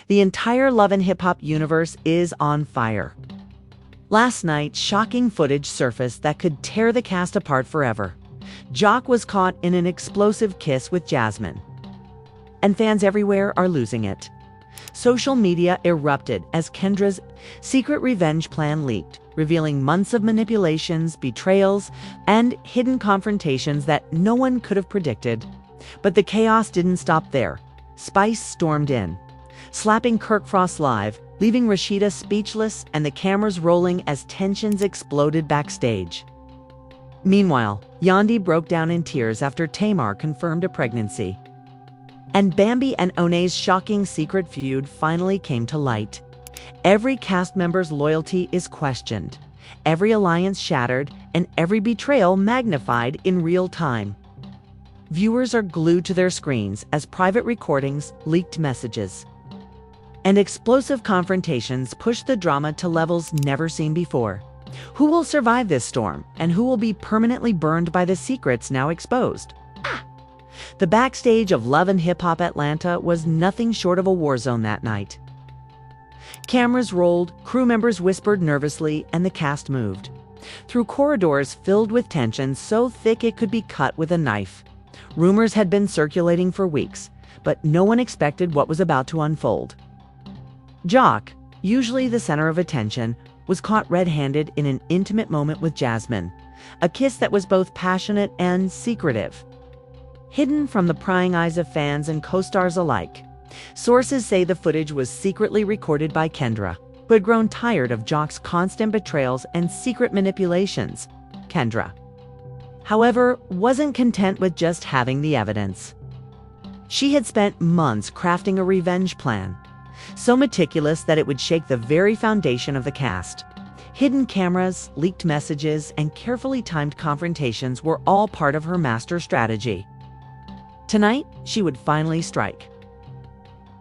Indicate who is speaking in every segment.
Speaker 1: The entire Love and Hip Hop universe is on fire. Last night, shocking footage surfaced that could tear the cast apart forever. Jock was caught in an explosive kiss with Jasmine, and fans everywhere are losing it. Social media erupted as Kendra's secret revenge plan leaked, revealing months of manipulations, betrayals, and hidden confrontations that no one could have predicted. But the chaos didn't stop there. Spice stormed in, slapping Kirk Frost live, leaving Rashida speechless and the cameras rolling as tensions exploded backstage. Meanwhile, Yandi broke down in tears after Tamar confirmed a pregnancy. And Bambi and One's shocking secret feud finally came to light. Every cast member's loyalty is questioned, every alliance shattered, and every betrayal magnified in real time. Viewers are glued to their screens as private recordings, leaked messages, and explosive confrontations push the drama to levels never seen before. Who will survive this storm, and who will be permanently burned by the secrets now exposed? The backstage of Love and Hip Hop Atlanta was nothing short of a war zone that night. Cameras rolled, crew members whispered nervously, and the cast moved through corridors filled with tension so thick it could be cut with a knife. Rumors had been circulating for weeks, but no one expected what was about to unfold. Jock, usually the center of attention, was caught red-handed in an intimate moment with Jasmine, a kiss that was both passionate and secretive, hidden from the prying eyes of fans and co-stars alike. Sources say the footage was secretly recorded by Kendra, who had grown tired of Jock's constant betrayals and secret manipulations. Kendra, however, wasn't content with just having the evidence. She had spent months crafting a revenge plan, so meticulous that it would shake the very foundation of the cast. Hidden cameras, leaked messages, and carefully timed confrontations were all part of her master strategy. Tonight, she would finally strike.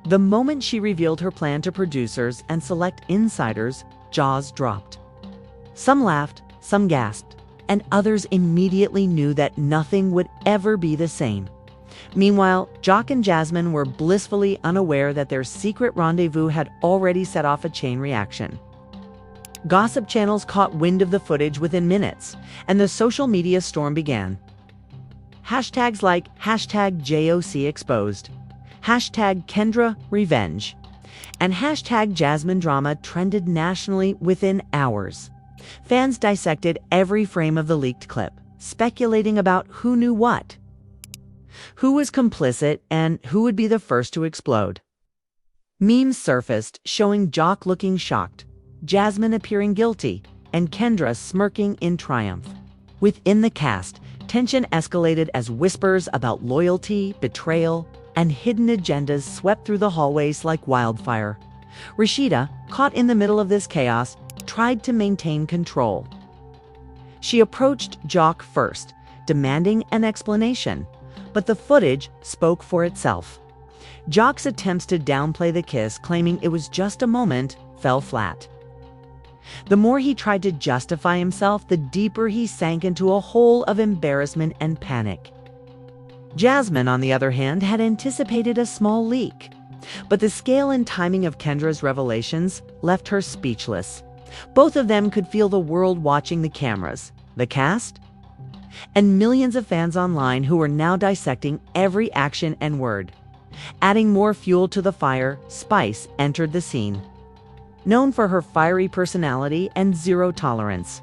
Speaker 1: The moment she revealed her plan to producers and select insiders, jaws dropped. Some laughed, some gasped, and others immediately knew that nothing would ever be the same. Meanwhile, Jock and Jasmine were blissfully unaware that their secret rendezvous had already set off a chain reaction. Gossip channels caught wind of the footage within minutes, and the social media storm began. Hashtags like #JOCExposed, #KendraRevenge, and #JasmineDrama trended nationally within hours. Fans dissected every frame of the leaked clip, speculating about who knew what, who was complicit, and who would be the first to explode. Memes surfaced showing Jock looking shocked, Jasmine appearing guilty, and Kendra smirking in triumph. Within the cast, tension escalated as whispers about loyalty, betrayal, and hidden agendas swept through the hallways like wildfire. Rashida, caught in the middle of this chaos, tried to maintain control. She approached Jock first, demanding an explanation, but the footage spoke for itself. Jock's attempts to downplay the kiss, claiming it was just a moment, fell flat. The more he tried to justify himself, the deeper he sank into a hole of embarrassment and panic. Jasmine, on the other hand, had anticipated a small leak, but the scale and timing of Kendra's revelations left her speechless. Both of them could feel the world watching the cameras, the cast, and millions of fans online who were now dissecting every action and word. Adding more fuel to the fire, Spice entered the scene. Known for her fiery personality and zero tolerance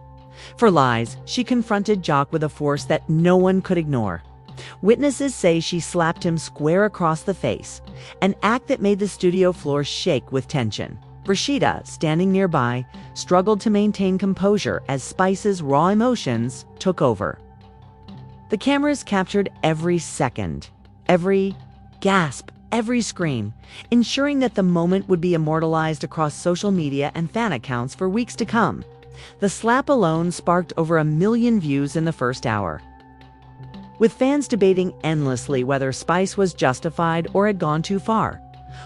Speaker 1: for lies, she confronted Jock with a force that no one could ignore. Witnesses say she slapped him square across the face, an act that made the studio floor shake with tension. Rashida, standing nearby, struggled to maintain composure as Spice's raw emotions took over. The cameras captured every second, every gasp, every scream, ensuring that the moment would be immortalized across social media and fan accounts for weeks to come. The slap alone sparked over 1 million views in the first hour, with fans debating endlessly whether Spice was justified or had gone too far.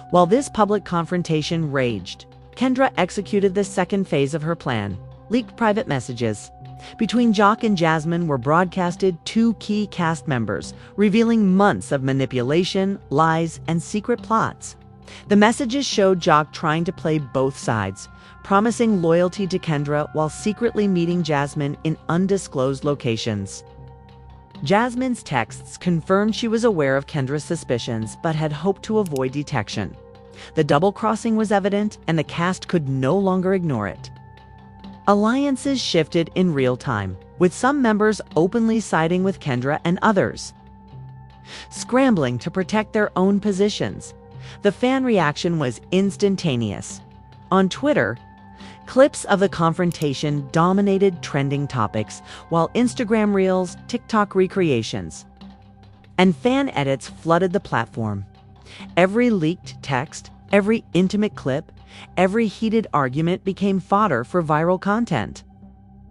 Speaker 1: While this public confrontation raged, Kendra executed the second phase of her plan. Leaked private messages between Jock and Jasmine were broadcasted to key cast members, revealing months of manipulation, lies, and secret plots. The messages showed Jock trying to play both sides, promising loyalty to Kendra while secretly meeting Jasmine in undisclosed locations. Jasmine's texts confirmed she was aware of Kendra's suspicions but had hoped to avoid detection. The double-crossing was evident, and the cast could no longer ignore it. Alliances shifted in real time, with some members openly siding with Kendra and others scrambling to protect their own positions. The fan reaction was instantaneous. On Twitter, clips of the confrontation dominated trending topics, while Instagram Reels, TikTok recreations, and fan edits flooded the platform. Every leaked text, every intimate clip, every heated argument became fodder for viral content.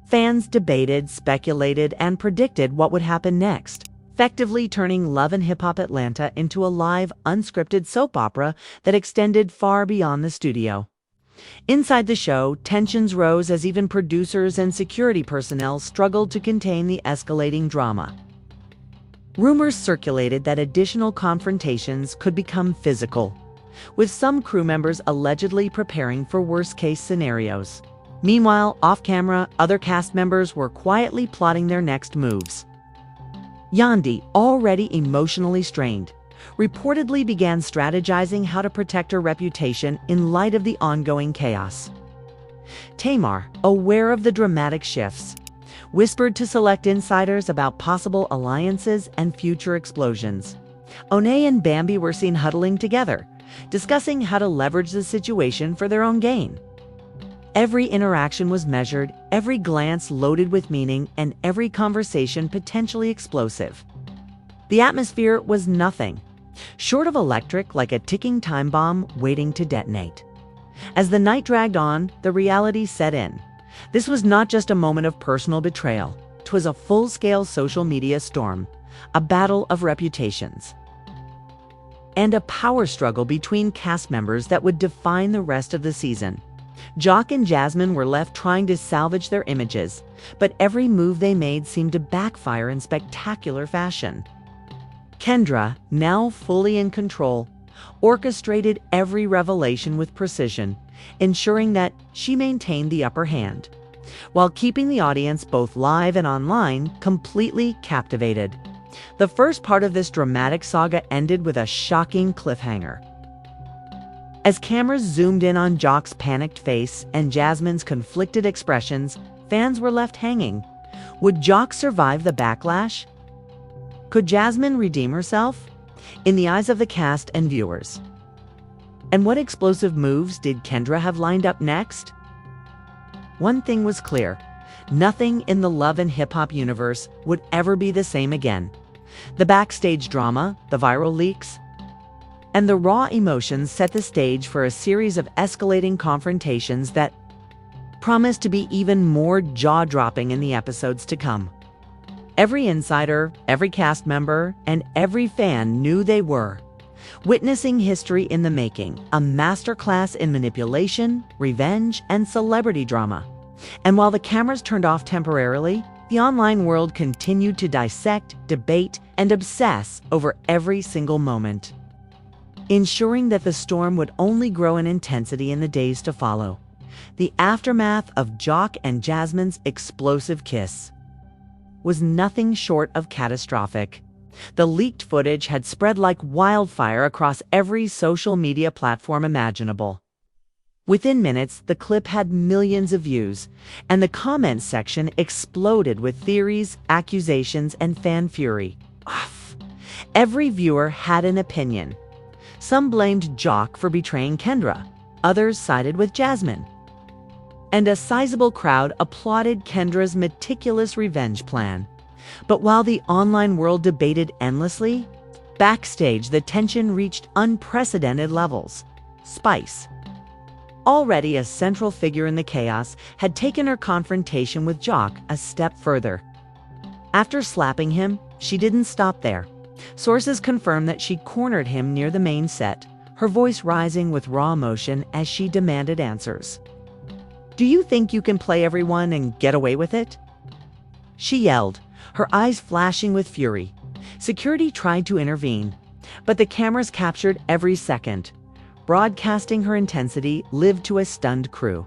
Speaker 1: Fans debated, speculated, and predicted what would happen next, effectively turning Love and Hip Hop Atlanta into a live, unscripted soap opera that extended far beyond the studio. Inside the show, tensions rose as even producers and security personnel struggled to contain the escalating drama. Rumors circulated that additional confrontations could become physical, with some crew members allegedly preparing for worst-case scenarios. Meanwhile, off-camera, other cast members were quietly plotting their next moves. Yandi, already emotionally strained, reportedly began strategizing how to protect her reputation in light of the ongoing chaos. Tamar, aware of the dramatic shifts, whispered to select insiders about possible alliances and future explosions. Onay and Bambi were seen huddling together, discussing how to leverage the situation for their own gain. Every interaction was measured, every glance loaded with meaning, and every conversation potentially explosive. The atmosphere was nothing short of electric, like a ticking time bomb waiting to detonate. As the night dragged on, the reality set in. This was not just a moment of personal betrayal. 'Twas a full-scale social media storm, a battle of reputations, and a power struggle between cast members that would define the rest of the season. Jock and Jasmine were left trying to salvage their images, but every move they made seemed to backfire in spectacular fashion. Kendra, now fully in control, orchestrated every revelation with precision, ensuring that she maintained the upper hand, while keeping the audience, both live and online, completely captivated. The first part of this dramatic saga ended with a shocking cliffhanger. As cameras zoomed in on Jock's panicked face and Jasmine's conflicted expressions, fans were left hanging. Would Jock survive the backlash? Could Jasmine redeem herself? In the eyes of the cast and viewers. And what explosive moves did Kendra have lined up next? One thing was clear: nothing in the Love and Hip Hop universe would ever be the same again. The backstage drama, the viral leaks, and the raw emotions set the stage for a series of escalating confrontations that promised to be even more jaw-dropping in the episodes to come. Every insider, every cast member, and every fan knew they were witnessing history in the making, a masterclass in manipulation, revenge, and celebrity drama. And while the cameras turned off temporarily, the online world continued to dissect, debate, and obsess over every single moment, ensuring that the storm would only grow in intensity in the days to follow. The aftermath of Jock and Jasmine's explosive kiss was nothing short of catastrophic. The leaked footage had spread like wildfire across every social media platform imaginable. Within minutes, the clip had millions of views, and the comments section exploded with theories, accusations, and fan fury. Every viewer had an opinion. Some blamed Jock for betraying Kendra, others sided with Jasmine, and a sizable crowd applauded Kendra's meticulous revenge plan. But while the online world debated endlessly, backstage the tension reached unprecedented levels. Spice, already a central figure in the chaos, had taken her confrontation with Jock a step further. After slapping him, she didn't stop there. Sources confirmed that she cornered him near the main set, her voice rising with raw emotion as she demanded answers. "Do you think you can play everyone and get away with it?" she yelled, her eyes flashing with fury. Security tried to intervene, but the cameras captured every second. broadcasting her intensity, lived to a stunned crew.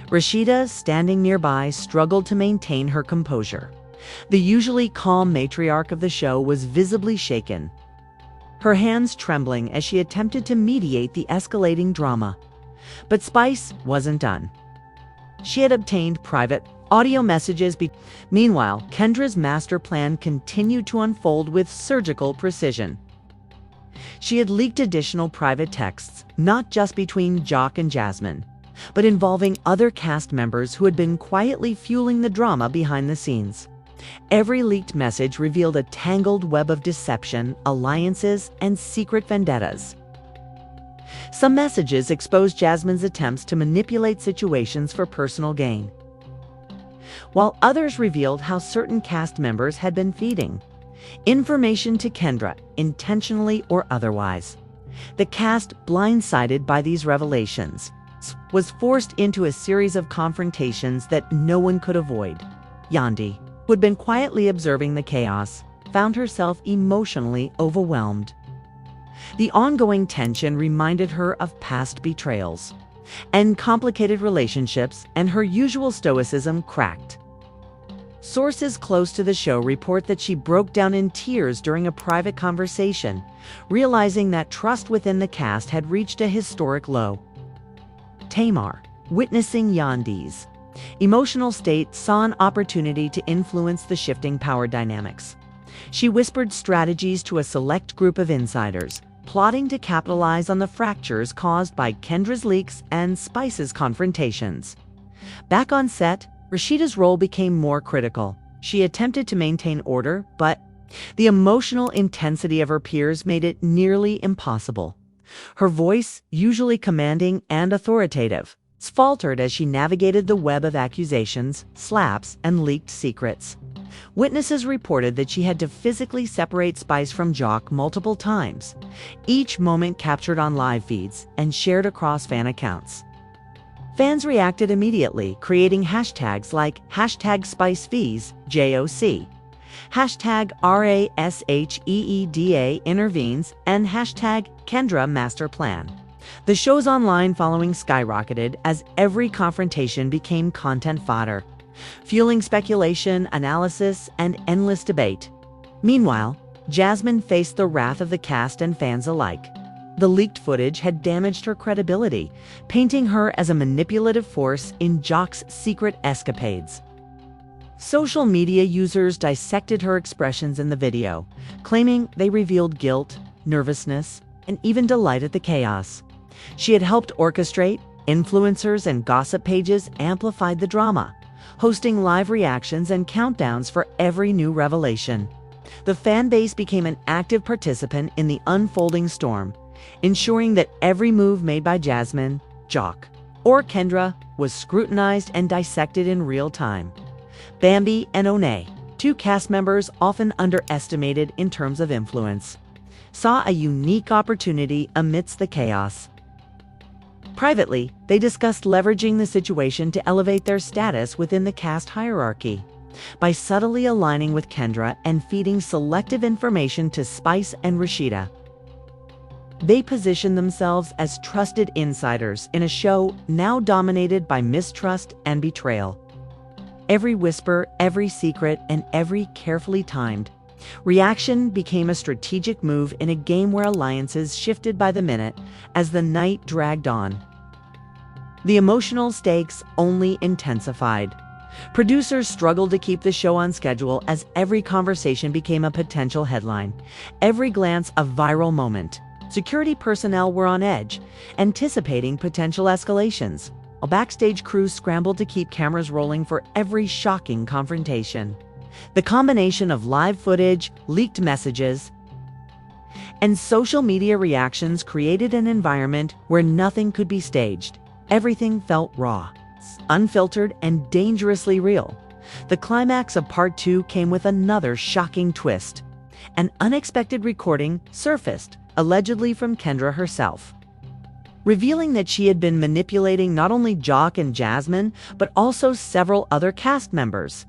Speaker 1: Rashida, standing nearby, struggled to maintain her composure. The usually calm matriarch of the show was visibly shaken, her hands trembling as she attempted to mediate the escalating drama. But Spice wasn't done. She had obtained private audio messages. Meanwhile, Kendra's master plan continued to unfold with surgical precision. She had leaked additional private texts, not just between Jock and Jasmine, but involving other cast members who had been quietly fueling the drama behind the scenes. Every leaked message revealed a tangled web of deception, alliances, and secret vendettas. Some messages exposed Jasmine's attempts to manipulate situations for personal gain, while others revealed how certain cast members had been feeding information to Kendra, intentionally or otherwise. The cast, blindsided by these revelations, was forced into a series of confrontations that no one could avoid. Yandi, who had been quietly observing the chaos, found herself emotionally overwhelmed. The ongoing tension reminded her of past betrayals and complicated relationships, and her usual stoicism cracked. Sources close to the show report that she broke down in tears during a private conversation, realizing that trust within the cast had reached a historic low. Tamar, witnessing Yandi's emotional state, saw an opportunity to influence the shifting power dynamics. She whispered strategies to a select group of insiders, plotting to capitalize on the fractures caused by Kendra's leaks and Spice's confrontations. Back on set, Rashida's role became more critical. She attempted to maintain order, but the emotional intensity of her peers made it nearly impossible. Her voice, usually commanding and authoritative, faltered as she navigated the web of accusations, slaps, and leaked secrets. Witnesses reported that she had to physically separate Spice from Jock multiple times, each moment captured on live feeds and shared across fan accounts. Fans reacted immediately, creating hashtags like #SpiceFees, JOC, #RASHEEDA intervenes, and #KendraMasterPlan. The show's online following skyrocketed as every confrontation became content fodder, fueling speculation, analysis, and endless debate. Meanwhile, Jasmine faced the wrath of the cast and fans alike. The leaked footage had damaged her credibility, painting her as a manipulative force in Jock's secret escapades. Social media users dissected her expressions in the video, claiming they revealed guilt, nervousness, and even delight at the chaos. She had helped orchestrate. Influencers and gossip pages amplified the drama, hosting live reactions and countdowns for every new revelation. The fan base became an active participant in the unfolding storm, ensuring that every move made by Jasmine, Jock, or Kendra was scrutinized and dissected in real time. Bambi and One, two cast members often underestimated in terms of influence, saw a unique opportunity amidst the chaos. Privately, they discussed leveraging the situation to elevate their status within the cast hierarchy. By subtly aligning with Kendra and feeding selective information to Spice and Rashida, they positioned themselves as trusted insiders in a show now dominated by mistrust and betrayal. Every whisper, every secret, and every carefully timed reaction became a strategic move in a game where alliances shifted by the minute as the night dragged on. The emotional stakes only intensified. Producers struggled to keep the show on schedule as every conversation became a potential headline, every glance a viral moment. Security personnel were on edge, anticipating potential escalations, while backstage crews scrambled to keep cameras rolling for every shocking confrontation. The combination of live footage, leaked messages, and social media reactions created an environment where nothing could be staged. Everything felt raw, unfiltered, and dangerously real. The climax of Part 2 came with another shocking twist. An unexpected recording surfaced, allegedly from Kendra herself, revealing that she had been manipulating not only Jock and Jasmine, but also several other cast members.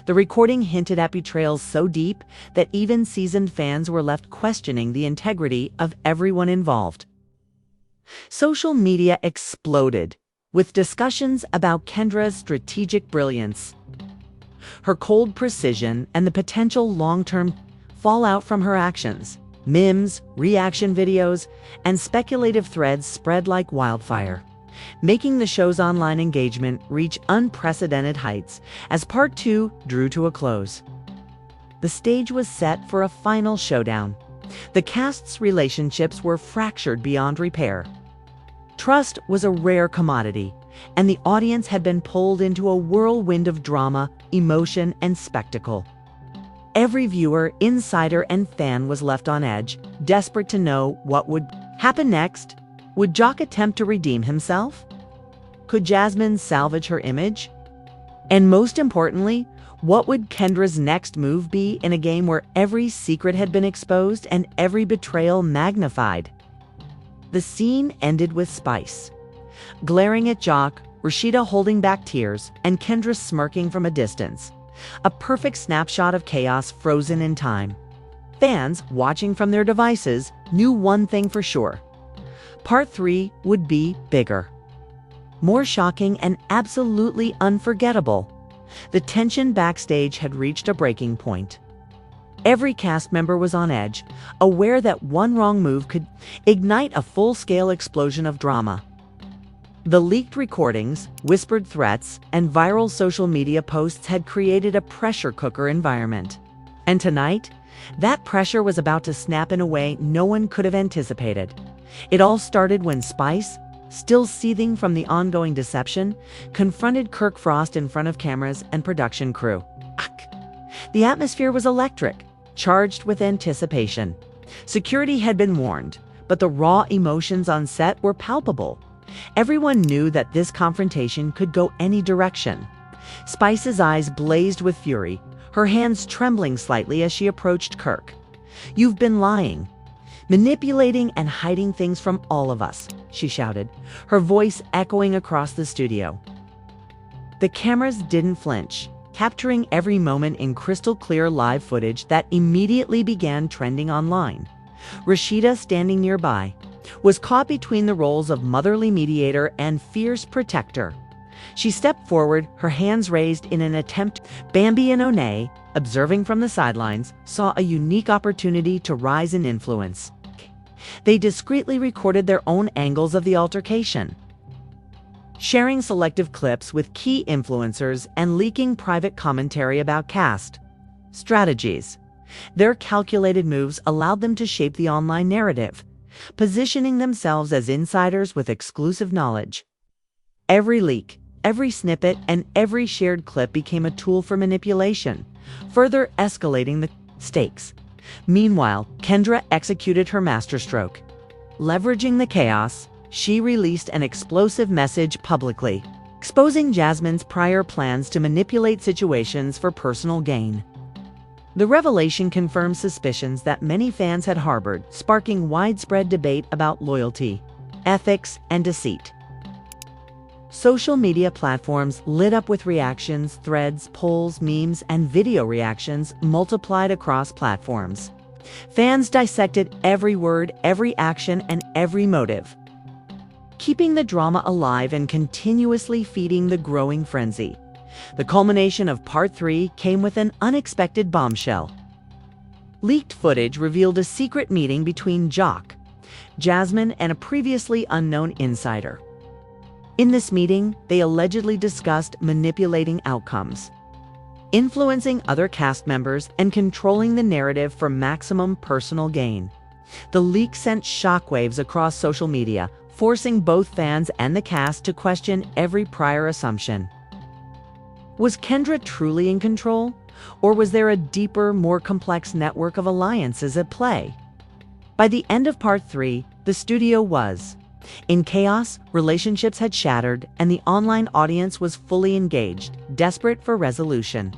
Speaker 1: The recording hinted at betrayals so deep that even seasoned fans were left questioning the integrity of everyone involved. Social media exploded, with discussions about Kendra's strategic brilliance, her cold precision, and the potential long-term fallout from her actions. Memes, reaction videos, and speculative threads spread like wildfire, making the show's online engagement reach unprecedented heights as Part 2 drew to a close. The stage was set for a final showdown. The cast's relationships were fractured beyond repair. Trust was a rare commodity, and the audience had been pulled into a whirlwind of drama, emotion, and spectacle. Every viewer, insider, and fan was left on edge, desperate to know what would happen next. Would Jock attempt to redeem himself? Could Jasmine salvage her image? And most importantly, what would Kendra's next move be in a game where every secret had been exposed and every betrayal magnified? The scene ended with Spice glaring at Jock, Rashida holding back tears, and Kendra smirking from a distance. A perfect snapshot of chaos frozen in time. Fans, watching from their devices, knew one thing for sure. Part 3 would be bigger, more shocking, and absolutely unforgettable. The tension backstage had reached a breaking point. Every cast member was on edge, aware that one wrong move could ignite a full-scale explosion of drama. The leaked recordings, whispered threats, and viral social media posts had created a pressure cooker environment. And tonight, that pressure was about to snap in a way no one could have anticipated. It all started when Spice, still seething from the ongoing deception, confronted Kirk Frost in front of cameras and production crew. The atmosphere was electric, charged with anticipation. Security had been warned, but the raw emotions on set were palpable. Everyone knew that this confrontation could go any direction. Spice's eyes blazed with fury, her hands trembling slightly as she approached Kirk. "You've been lying, manipulating and hiding things from all of us," she shouted, her voice echoing across the studio. The cameras didn't flinch, capturing every moment in crystal-clear live footage that immediately began trending online. Rashida, standing nearby, was caught between the roles of motherly mediator and fierce protector. She stepped forward, her hands raised in an attempt. Bambi and Onay, observing from the sidelines, saw a unique opportunity to rise in influence. They discreetly recorded their own angles of the altercation, sharing selective clips with key influencers and leaking private commentary about cast strategies. Their calculated moves allowed them to shape the online narrative, positioning themselves as insiders with exclusive knowledge. Every leak, every snippet, and every shared clip became a tool for manipulation, further escalating the stakes. Meanwhile, Kendra executed her masterstroke. Leveraging the chaos, she released an explosive message publicly, exposing Jasmine's prior plans to manipulate situations for personal gain. The revelation confirmed suspicions that many fans had harbored, sparking widespread debate about loyalty, ethics, and deceit. Social media platforms lit up with reactions, threads, polls, memes, and video reactions multiplied across platforms. Fans dissected every word, every action, and every motive, keeping the drama alive and continuously feeding the growing frenzy. The culmination of Part 3 came with an unexpected bombshell. Leaked footage revealed a secret meeting between Jock, Jasmine, and a previously unknown insider. In this meeting, they allegedly discussed manipulating outcomes, influencing other cast members, and controlling the narrative for maximum personal gain. The leak sent shockwaves across social media, forcing both fans and the cast to question every prior assumption. Was Kendra truly in control, or was there a deeper, more complex network of alliances at play? By the end of Part 3, the studio was in chaos, relationships had shattered, and the online audience was fully engaged, desperate for resolution.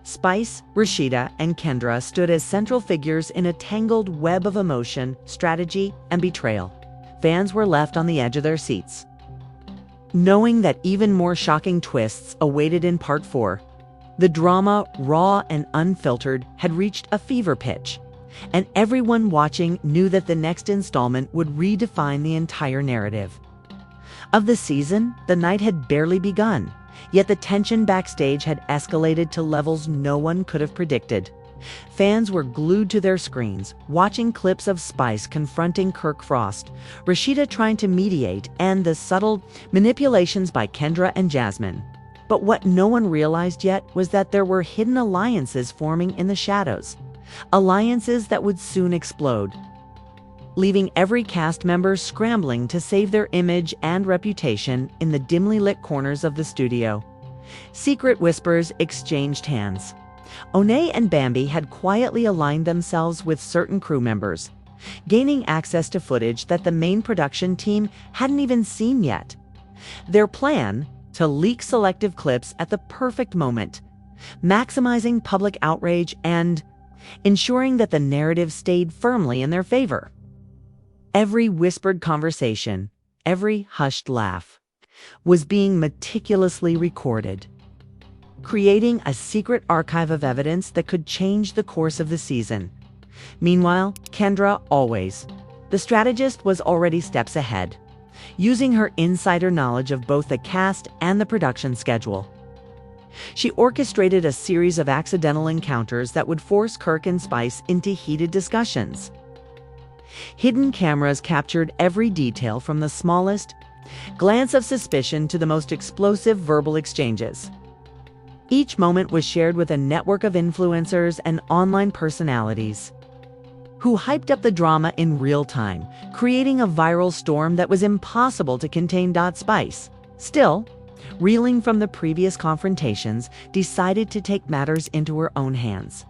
Speaker 1: Spice, Rashida, and Kendra stood as central figures in a tangled web of emotion, strategy, and betrayal. Fans were left on the edge of their seats, knowing that even more shocking twists awaited in Part 4. The drama, raw and unfiltered, had reached a fever pitch. and everyone watching knew that the next installment would redefine the entire narrative. Of the season, the night had barely begun, yet the tension backstage had escalated to levels no one could have predicted. Fans were glued to their screens, watching clips of Spice confronting Kirk Frost, Rashida trying to mediate, and the subtle manipulations by Kendra and Jasmine. But what no one realized yet was that there were hidden alliances forming in the shadows. Alliances that would soon explode, leaving every cast member scrambling to save their image and reputation in the dimly lit corners of the studio. Secret whispers exchanged hands. Onay and Bambi had quietly aligned themselves with certain crew members, gaining access to footage that the main production team hadn't even seen yet. Their plan? To leak selective clips at the perfect moment, maximizing public outrage and ensuring that the narrative stayed firmly in their favor. Every whispered conversation, every hushed laugh, was being meticulously recorded, creating a secret archive of evidence that could change the course of the season. Meanwhile, Kendra, always, the strategist, was already steps ahead, using her insider knowledge of both the cast and the production schedule. She orchestrated a series of accidental encounters that would force Kirk and Spice into heated discussions. Hidden cameras captured every detail, from the smallest glance of suspicion to the most explosive verbal exchanges. Each moment was shared with a network of influencers and online personalities who hyped up the drama in real time, creating a viral storm that was impossible to contain. Spice, still reeling from the previous confrontations, decided to take matters into her own hands.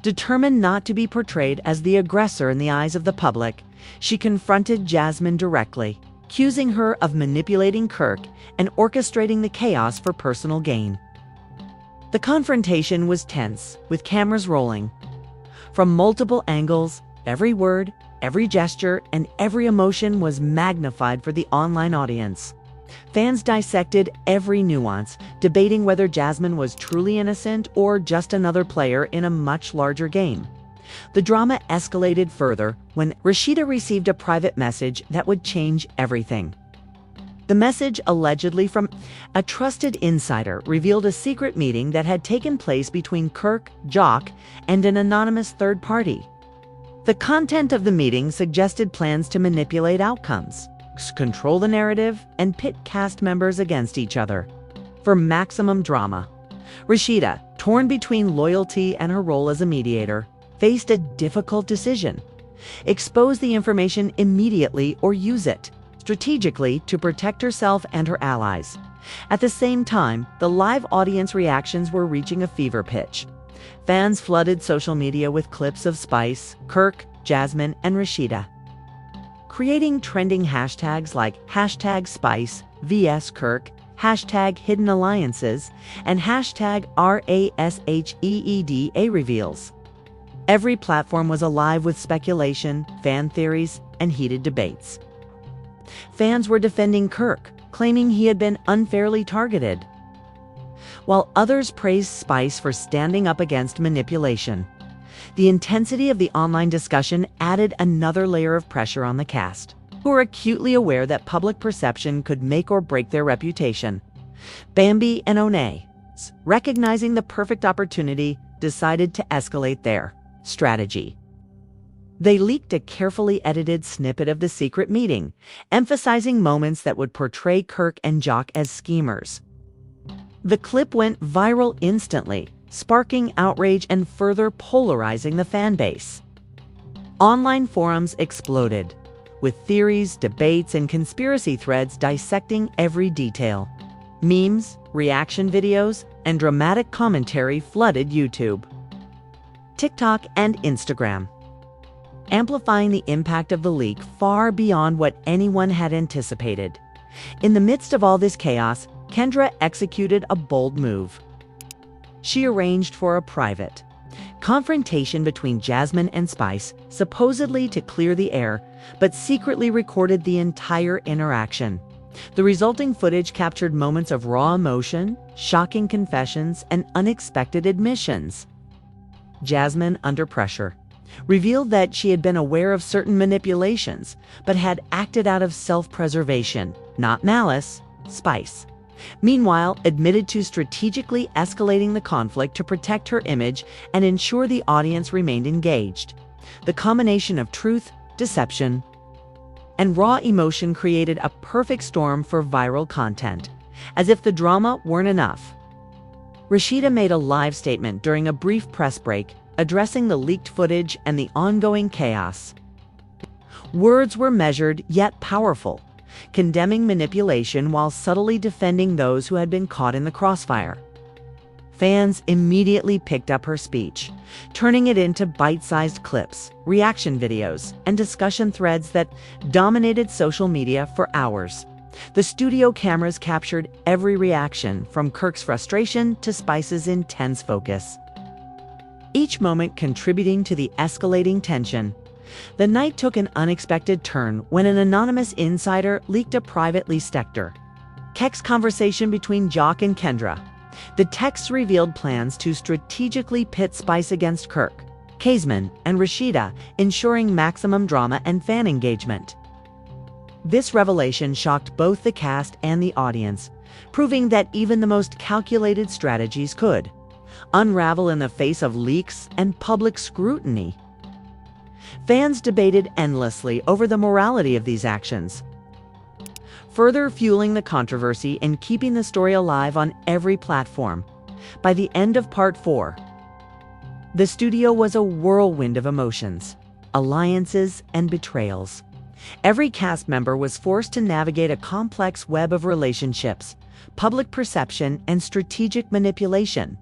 Speaker 1: Determined not to be portrayed as the aggressor in the eyes of the public, she confronted Jasmine directly, accusing her of manipulating Kirk and orchestrating the chaos for personal gain. The confrontation was tense, with cameras rolling. From multiple angles, every word, every gesture, and every emotion was magnified for the online audience. Fans dissected every nuance, debating whether Jasmine was truly innocent or just another player in a much larger game. The drama escalated further when Rashida received a private message that would change everything. The message, allegedly from a trusted insider, revealed a secret meeting that had taken place between Kirk, Jock, and an anonymous third party. The content of the meeting suggested plans to manipulate outcomes, control the narrative, and pit cast members against each other. For maximum drama, Rashida, torn between loyalty and her role as a mediator, faced a difficult decision: expose the information immediately or use it strategically to protect herself and her allies. At the same time, the live audience reactions were reaching a fever pitch. Fans flooded social media with clips of Spice, Kirk, Jasmine, and Rashida, creating trending hashtags like #Spice vs Kirk, #Hidden Alliances, and #RASHEEDA reveals. Every platform was alive with speculation, fan theories, and heated debates. Fans were defending Kirk, claiming he had been unfairly targeted, while others praised Spice for standing up against manipulation. The intensity of the online discussion added another layer of pressure on the cast, who were acutely aware that public perception could make or break their reputation. Bambi and Onay, recognizing the perfect opportunity, decided to escalate their strategy. They leaked a carefully edited snippet of the secret meeting, emphasizing moments that would portray Kirk and Jock as schemers. The clip went viral instantly, sparking outrage and further polarizing the fan base. Online forums exploded, with theories, debates, and conspiracy threads dissecting every detail. Memes, reaction videos, and dramatic commentary flooded YouTube, TikTok, and Instagram, amplifying the impact of the leak far beyond what anyone had anticipated. In the midst of all this chaos, Kendra executed a bold move. She arranged for a private confrontation between Jasmine and Spice, supposedly to clear the air, but secretly recorded the entire interaction. The resulting footage captured moments of raw emotion, shocking confessions, and unexpected admissions. Jasmine, under pressure, revealed that she had been aware of certain manipulations, but had acted out of self-preservation, not malice, spice. Meanwhile, admitted to strategically escalating the conflict to protect her image and ensure the audience remained engaged. The combination of truth, deception, and raw emotion created a perfect storm for viral content. As if the drama weren't enough, LHHATL made a live statement during a brief press break, addressing the leaked footage and the ongoing chaos. Words were measured yet powerful, condemning manipulation while subtly defending those who had been caught in the crossfire. Fans immediately picked up her speech, turning it into bite-sized clips, reaction videos, and discussion threads that dominated social media for hours. The studio cameras captured every reaction, from Kirk's frustration to Spice's intense focus, each moment contributing to the escalating tension. The night took an unexpected turn when an anonymous insider leaked a private text conversation between Jock and Kendra. The texts revealed plans to strategically pit Spice against Kirk, Jasmine, and LHHATL, ensuring maximum drama and fan engagement. This revelation shocked both the cast and the audience, proving that even the most calculated strategies could unravel in the face of leaks and public scrutiny. Fans debated endlessly over the morality of these actions, further fueling the controversy and keeping the story alive on every platform. By the end of Part 4, the studio was a whirlwind of emotions, alliances, and betrayals. Every cast member was forced to navigate a complex web of relationships, public perception, and strategic manipulation.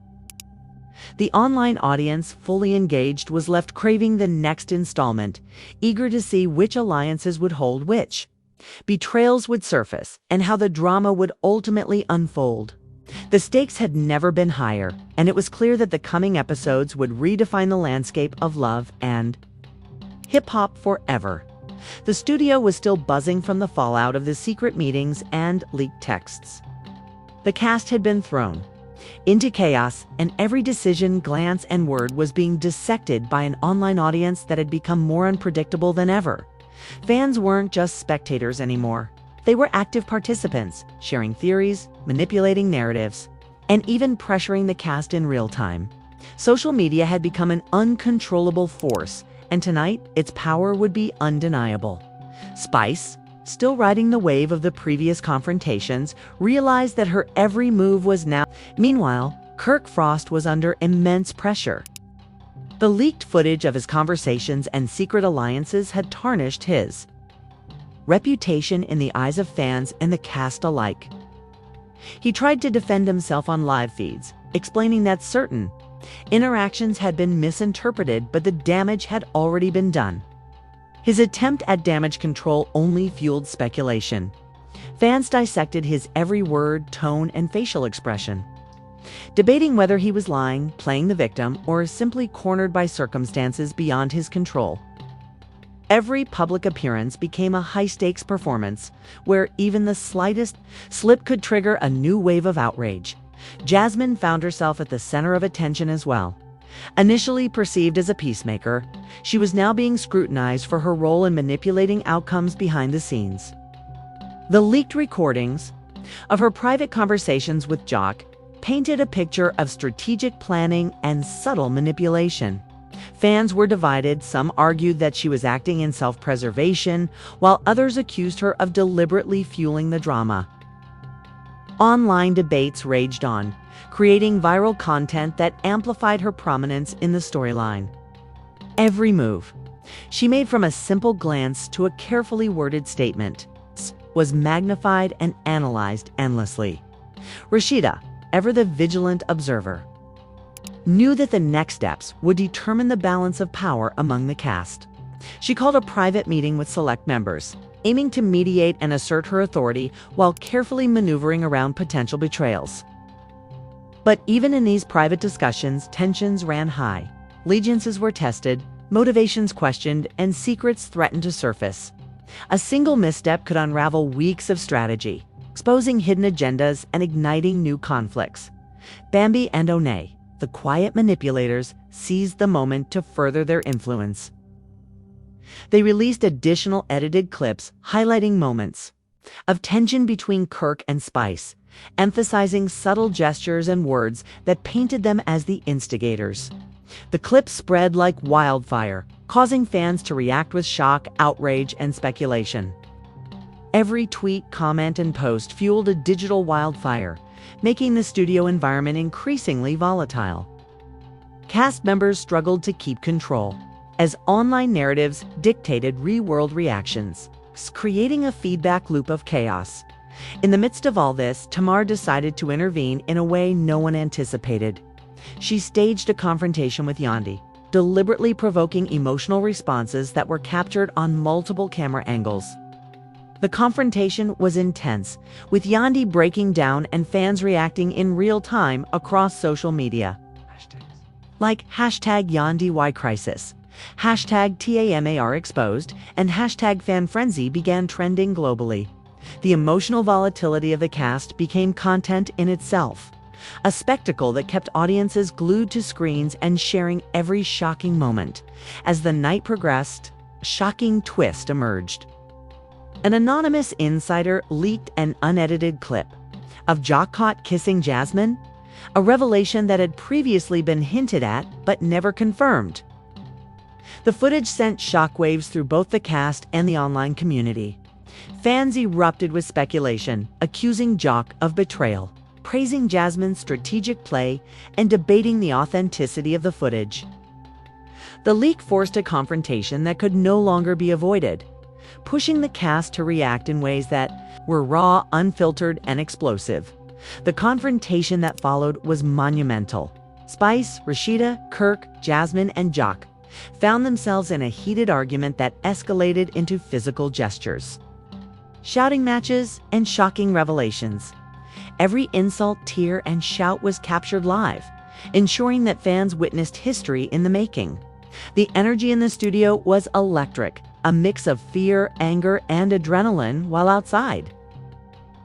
Speaker 1: The online audience, fully engaged, was left craving the next installment, eager to see which alliances would hold which betrayals would surface, and how the drama would ultimately unfold. The stakes had never been higher, and it was clear that the coming episodes would redefine the landscape of love and hip-hop forever. The studio was still buzzing from the fallout of the secret meetings and leaked texts. The cast had been thrown into chaos, and every decision, glance, and word was being dissected by an online audience that had become more unpredictable than ever. Fans weren't just spectators anymore. They were active participants, sharing theories, manipulating narratives, and even pressuring the cast in real time. Social media had become an uncontrollable force, and tonight, its power would be undeniable. Spice, still riding the wave of the previous confrontations, realized that her every move was now. Meanwhile, Kirk Frost was under immense pressure. The leaked footage of his conversations and secret alliances had tarnished his reputation in the eyes of fans and the cast alike. He tried to defend himself on live feeds, explaining that certain interactions had been misinterpreted, but the damage had already been done. His attempt at damage control only fueled speculation. Fans dissected his every word, tone, and facial expression, debating whether he was lying, playing the victim, or simply cornered by circumstances beyond his control. Every public appearance became a high-stakes performance, where even the slightest slip could trigger a new wave of outrage. Jasmine found herself at the center of attention as well. Initially perceived as a peacemaker, she was now being scrutinized for her role in manipulating outcomes behind the scenes. The leaked recordings of her private conversations with Jock painted a picture of strategic planning and subtle manipulation. Fans were divided. Some argued that she was acting in self-preservation, while others accused her of deliberately fueling the drama. Online debates raged on, creating viral content that amplified her prominence in the storyline. Every move she made, from a simple glance to a carefully worded statement, was magnified and analyzed endlessly. LHHATL, ever the vigilant observer, knew that the next steps would determine the balance of power among the cast. She called a private meeting with select members, aiming to mediate and assert her authority while carefully maneuvering around potential betrayals. But even in these private discussions, tensions ran high. Allegiances were tested, motivations questioned, and secrets threatened to surface. A single misstep could unravel weeks of strategy, exposing hidden agendas and igniting new conflicts. Bambi and One, the quiet manipulators seized the moment to further their influence. They released additional edited clips highlighting moments of tension between Kirk and Spice, emphasizing subtle gestures and words that painted them as the instigators. The clips spread like wildfire, causing fans to react with shock, outrage, and speculation. Every tweet, comment, and post fueled a digital wildfire, making the studio environment increasingly volatile. Cast members struggled to keep control, as online narratives dictated real-world reactions, creating a feedback loop of chaos. In the midst of all this, Tamar decided to intervene in a way no one anticipated. She staged a confrontation with Yandi, deliberately provoking emotional responses that were captured on multiple camera angles. The confrontation was intense, with Yandi breaking down and fans reacting in real time across social media. Like #YandiWhyCrisis, #TAMARExposed, and #FanFrenzy began trending globally. The emotional volatility of the cast became content in itself, a spectacle that kept audiences glued to screens and sharing every shocking moment. As the night progressed, a shocking twist emerged. An anonymous insider leaked an unedited clip of Jock caught kissing Jasmine, a revelation that had previously been hinted at but never confirmed. The footage sent shockwaves through both the cast and the online community. Fans erupted with speculation, accusing Jock of betrayal, praising Jasmine's strategic play, and debating the authenticity of the footage. The leak forced a confrontation that could no longer be avoided, pushing the cast to react in ways that were raw, unfiltered, and explosive. The confrontation that followed was monumental. Spice, Rashida, Kirk, Jasmine, and Jock found themselves in a heated argument that escalated into physical gestures, shouting matches, and shocking revelations. Every insult, tear, and shout was captured live, ensuring that fans witnessed history in the making. The energy in the studio was electric, a mix of fear, anger, and adrenaline while outside.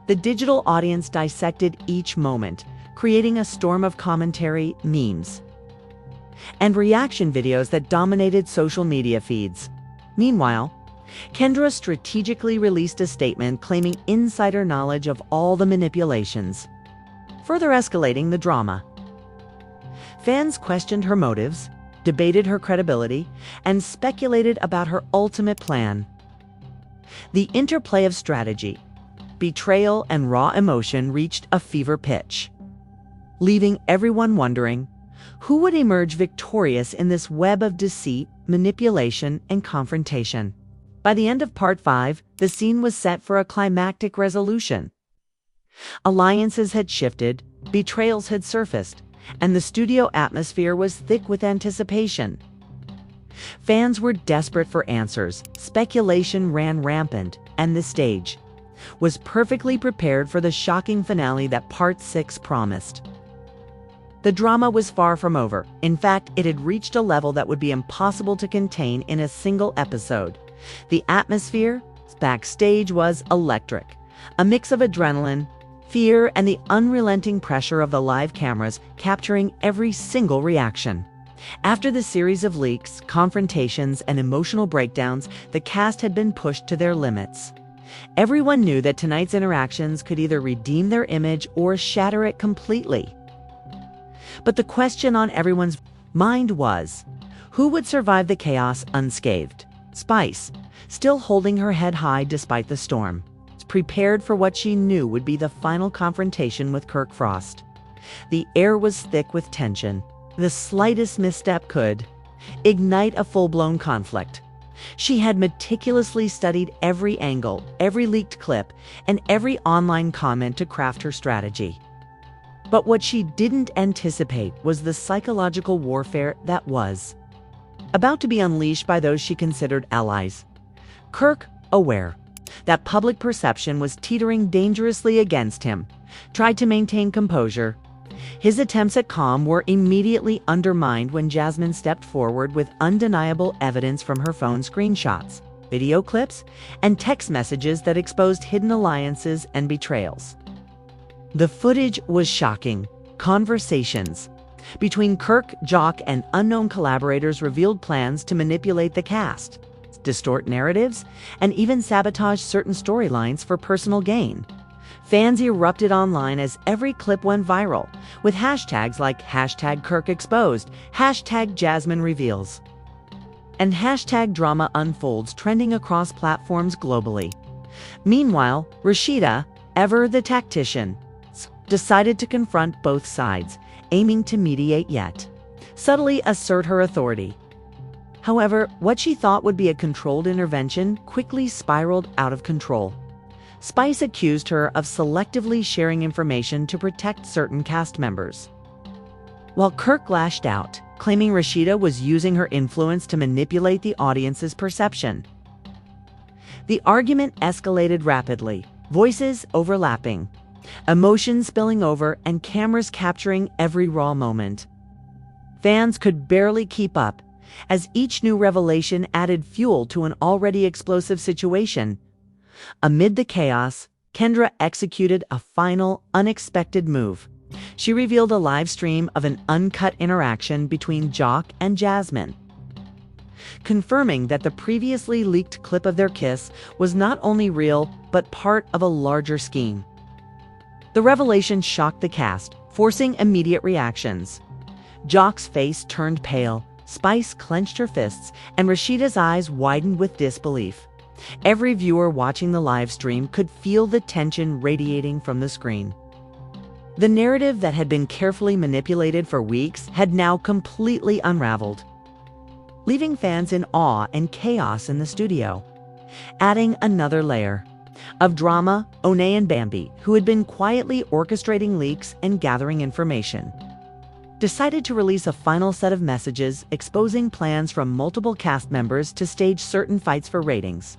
Speaker 1: The digital audience dissected each moment, creating a storm of commentary, memes, and reaction videos that dominated social media feeds. Meanwhile, Kendra strategically released a statement claiming insider knowledge of all the manipulations, further escalating the drama. Fans questioned her motives, debated her credibility, and speculated about her ultimate plan. The interplay of strategy, betrayal, and raw emotion reached a fever pitch, leaving everyone wondering who would emerge victorious in this web of deceit, manipulation, and confrontation. By the end of Part 5, the scene was set for a climactic resolution. Alliances had shifted, betrayals had surfaced, and the studio atmosphere was thick with anticipation. Fans were desperate for answers, speculation ran rampant, and the stage was perfectly prepared for the shocking finale that Part 6 promised. The drama was far from over. In fact, it had reached a level that would be impossible to contain in a single episode. The atmosphere backstage was electric, a mix of adrenaline, fear, and the unrelenting pressure of the live cameras capturing every single reaction. After the series of leaks, confrontations, and emotional breakdowns, the cast had been pushed to their limits. Everyone knew that tonight's interactions could either redeem their image or shatter it completely. But the question on everyone's mind was, who would survive the chaos unscathed? Spice, still holding her head high despite the storm, prepared for what she knew would be the final confrontation with Kirk Frost. The air was thick with tension. The slightest misstep could ignite a full-blown conflict. She had meticulously studied every angle, every leaked clip, and every online comment to craft her strategy. But what she didn't anticipate was the psychological warfare that was about to be unleashed by those she considered allies. Kirk, aware that public perception was teetering dangerously against him, tried to maintain composure. His attempts at calm were immediately undermined when Jasmine stepped forward with undeniable evidence from her phone screenshots, video clips, and text messages that exposed hidden alliances and betrayals. The footage was shocking. Conversations Between Kirk, Jock, and unknown collaborators revealed plans to manipulate the cast, distort narratives, and even sabotage certain storylines for personal gain. Fans erupted online as every clip went viral, with hashtags like #KirkExposed, #JasmineReveals, and #DramaUnfolds trending across platforms globally. Meanwhile, Rashida, ever the tactician, decided to confront both sides, aiming to mediate yet subtly assert her authority. However, what she thought would be a controlled intervention quickly spiraled out of control. Spice accused her of selectively sharing information to protect certain cast members, while Kirk lashed out, claiming Rashida was using her influence to manipulate the audience's perception. The argument escalated rapidly, voices overlapping, emotions spilling over, and cameras capturing every raw moment. Fans could barely keep up, as each new revelation added fuel to an already explosive situation. Amid the chaos, Kendra executed a final, unexpected move. She revealed a live stream of an uncut interaction between Jock and Jasmine, confirming that the previously leaked clip of their kiss was not only real, but part of a larger scheme. The revelation shocked the cast, forcing immediate reactions. Jock's face turned pale, Spice clenched her fists, and Rashida's eyes widened with disbelief. Every viewer watching the live stream could feel the tension radiating from the screen. The narrative that had been carefully manipulated for weeks had now completely unraveled, leaving fans in awe and chaos in the studio. Adding another layer of drama, One and Bambi, who had been quietly orchestrating leaks and gathering information, decided to release a final set of messages exposing plans from multiple cast members to stage certain fights for ratings.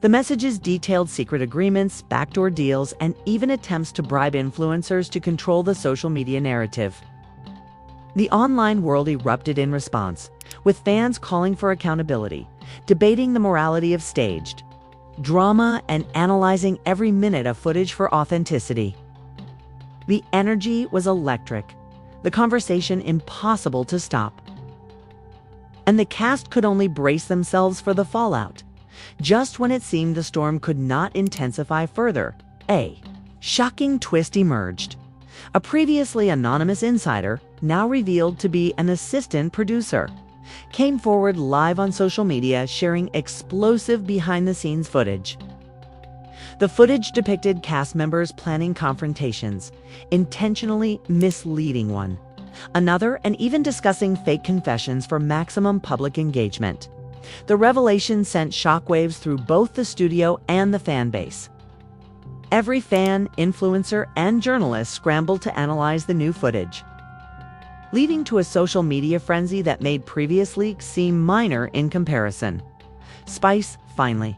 Speaker 1: The messages detailed secret agreements, backdoor deals, and even attempts to bribe influencers to control the social media narrative. The online world erupted in response, with fans calling for accountability, debating the morality of staged drama, and analyzing every minute of footage for authenticity. The energy was electric, the conversation impossible to stop, and the cast could only brace themselves for the fallout. Just when it seemed the storm could not intensify further, a shocking twist emerged. A previously anonymous insider, now revealed to be an assistant producer, came forward live on social media sharing explosive behind-the-scenes footage. The footage depicted cast members planning confrontations, intentionally misleading one another, and even discussing fake confessions for maximum public engagement. The revelation sent shockwaves through both the studio and the fan base. Every fan, influencer, and journalist scrambled to analyze the new footage, leading to a social media frenzy that made previous leaks seem minor in comparison. Spice, finally,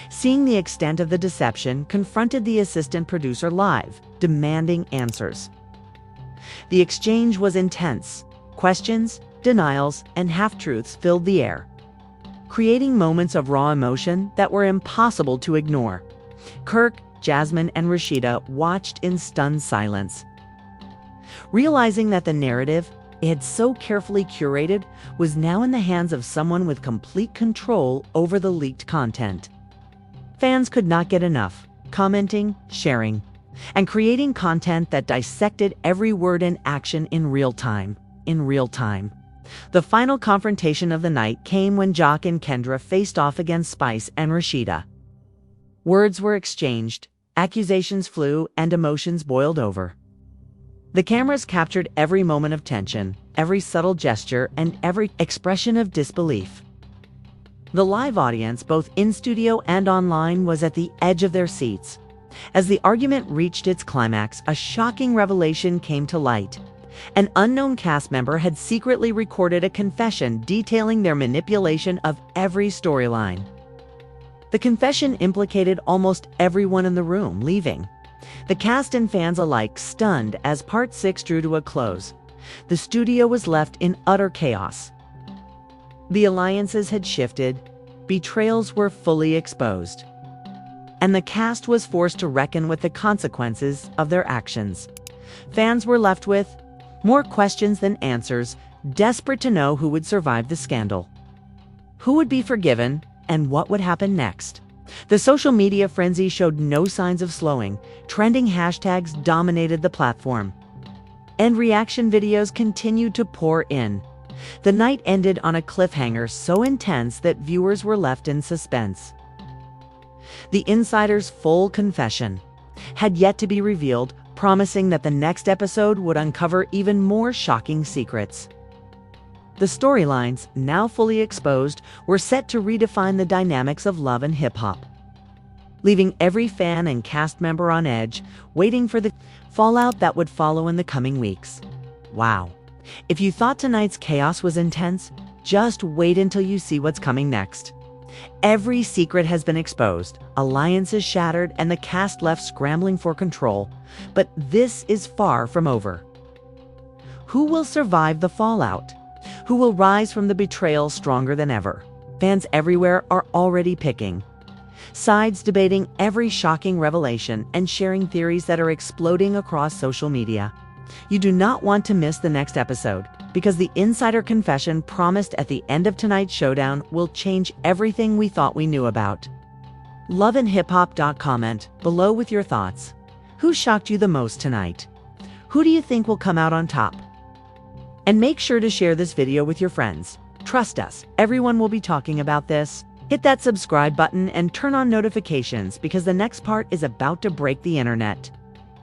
Speaker 1: seeing the extent of the deception, confronted the assistant producer live, demanding answers. The exchange was intense. Questions, denials, and half-truths filled the air, creating moments of raw emotion that were impossible to ignore. Kirk, Jasmine, and Rashida watched in stunned silence, realizing that the narrative they had so carefully curated was now in the hands of someone with complete control over the leaked content. Fans could not get enough, commenting, sharing, and creating content that dissected every word and action in real time. The final confrontation of the night came when Jock and Kendra faced off against Spice and Rashida. Words were exchanged, accusations flew, and emotions boiled over. The cameras captured every moment of tension, every subtle gesture, and every expression of disbelief. The live audience, both in studio and online, was at the edge of their seats. As the argument reached its climax, a shocking revelation came to light. An unknown cast member had secretly recorded a confession detailing their manipulation of every storyline. The confession implicated almost everyone in the room, leaving the cast and fans alike stunned as Part 6 drew to a close. The studio was left in utter chaos. The alliances had shifted, betrayals were fully exposed, and the cast was forced to reckon with the consequences of their actions. Fans were left with More questions than answers, desperate to know who would survive the scandal. Who would be forgiven, and what would happen next? The social media frenzy showed no signs of slowing. Trending hashtags dominated the platform, and reaction videos continued to pour in. The night ended on a cliffhanger so intense that viewers were left in suspense. The insider's full confession had yet to be revealed, promising that the next episode would uncover even more shocking secrets. The storylines, now fully exposed, were set to redefine the dynamics of love and hip-hop, leaving every fan and cast member on edge, waiting for the fallout that would follow in the coming weeks. Wow. If you thought tonight's chaos was intense, just wait until you see what's coming next. Every secret has been exposed, alliances shattered, and the cast left scrambling for control. But this is far from over. Who will survive the fallout? Who will rise from the betrayal stronger than ever? Fans everywhere are already picking sides, debating every shocking revelation and sharing theories that are exploding across social media. You do not want to miss the next episode, because the insider confession promised at the end of tonight's showdown will change everything we thought we knew about. Loveandhiphop.comment below with your thoughts. Who shocked you the most tonight? Who do you think will come out on top? And make sure to share this video with your friends. Trust us, everyone will be talking about this. Hit that subscribe button and turn on notifications, because the next part is about to break the internet.